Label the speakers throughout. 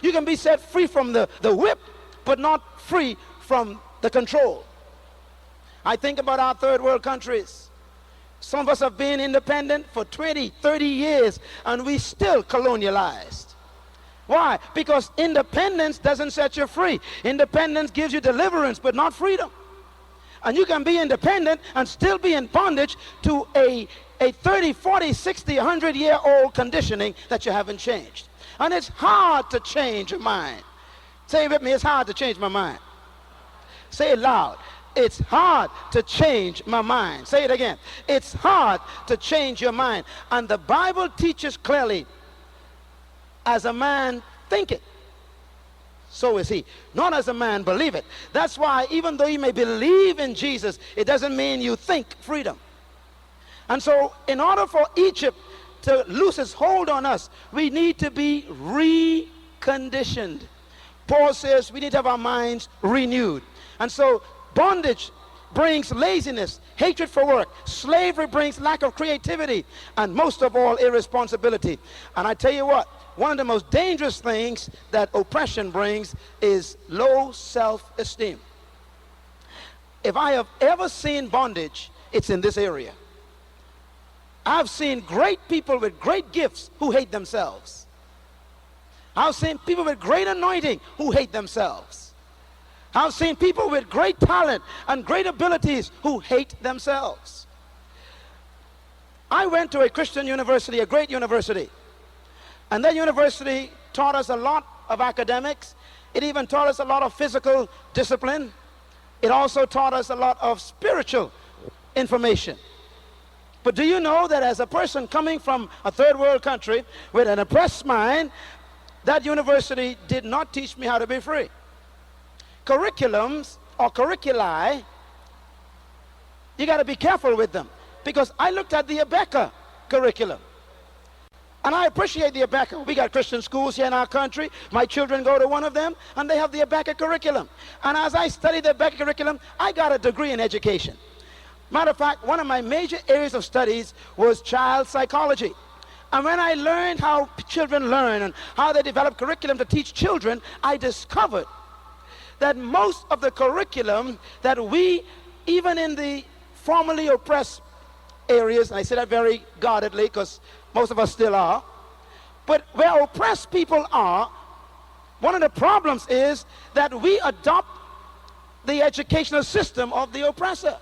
Speaker 1: You can be set free from the whip, but not free from the control. I think about our third world countries. Some of us have been independent for 20, 30 years, and we still colonialized. Why? Because independence doesn't set you free. Independence gives you deliverance, but not freedom. And you can be independent and still be in bondage to a 30, 40, 60, 100-year-old conditioning that you haven't changed. And it's hard to change your mind. Say it with me, it's hard to change my mind. Say it loud. It's hard to change my mind. Say it again. It's hard to change your mind. And the Bible teaches clearly, as a man thinketh, so is he. Not as a man believeth. That's why even though you may believe in Jesus, it doesn't mean you think freedom. And so in order for Egypt to lose its hold on us, we need to be reconditioned. Paul says we need to have our minds renewed. And so bondage brings laziness, hatred for work. Slavery brings lack of creativity, and most of all, irresponsibility. And I tell you what, one of the most dangerous things that oppression brings is low self-esteem. If I have ever seen bondage, it's in this area. I've seen great people with great gifts who hate themselves. I've seen people with great anointing who hate themselves. I've seen people with great talent and great abilities who hate themselves. I went to a Christian university, a great university. And that university taught us a lot of academics. It even taught us a lot of physical discipline. It also taught us a lot of spiritual information. But do you know that as a person coming from a third world country with an oppressed mind, that university did not teach me how to be free? Curriculums or curriculi, you got to be careful with them, because I looked at the Abeka curriculum, and I appreciate the Abeka. We got Christian schools here in our country. My children go to one of them, and they have the Abeka curriculum. And as I studied the Abeka curriculum, I got a degree in education. Matter of fact, one of my major areas of studies was child psychology. And when I learned how children learn and how they develop curriculum to teach children, I discovered that most of the curriculum that we, even in the formerly oppressed areas, and I say that very guardedly because most of us still are, but where oppressed people are, one of the problems is that we adopt the educational system of the oppressor.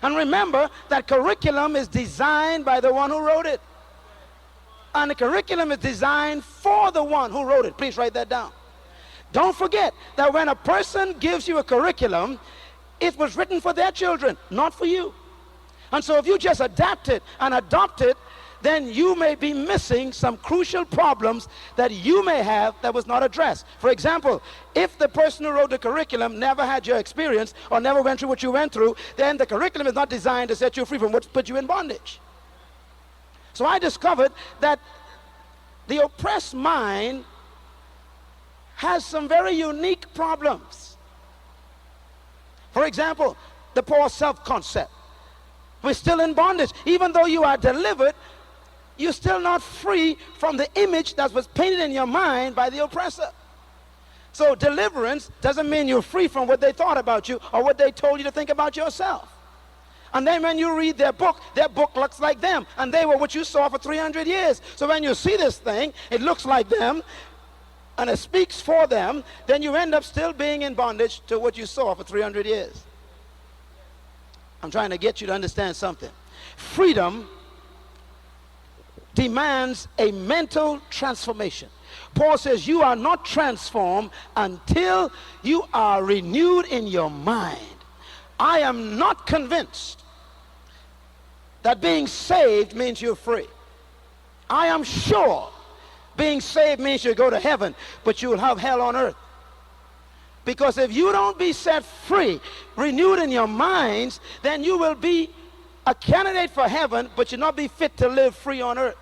Speaker 1: And remember that curriculum is designed by the one who wrote it. And the curriculum is designed for the one who wrote it. Please write that down. Don't forget that when a person gives you a curriculum, it was written for their children, not for you. And so if you just adapt it and adopt it, then you may be missing some crucial problems that you may have that was not addressed. For example, if the person who wrote the curriculum never had your experience or never went through what you went through, then the curriculum is not designed to set you free from what put you in bondage. So I discovered that the oppressed mind has some very unique problems. For example, the poor self-concept. We're still in bondage. Even though you are delivered, you're still not free from the image that was painted in your mind by the oppressor. So deliverance doesn't mean you're free from what they thought about you or what they told you to think about yourself. And then when you read their book looks like them, and they were what you saw for 300 years. So when you see this thing, it looks like them, and it speaks for them, then you end up still being in bondage to what you saw for 300 years. I'm trying to get you to understand something. Freedom demands a mental transformation. Paul says you are not transformed until you are renewed in your mind. I am not convinced that being saved means you're free. I am sure being saved means you go to heaven, but you will have hell on earth. Because if you don't be set free, renewed in your minds, then you will be a candidate for heaven, but you'll not be fit to live free on earth.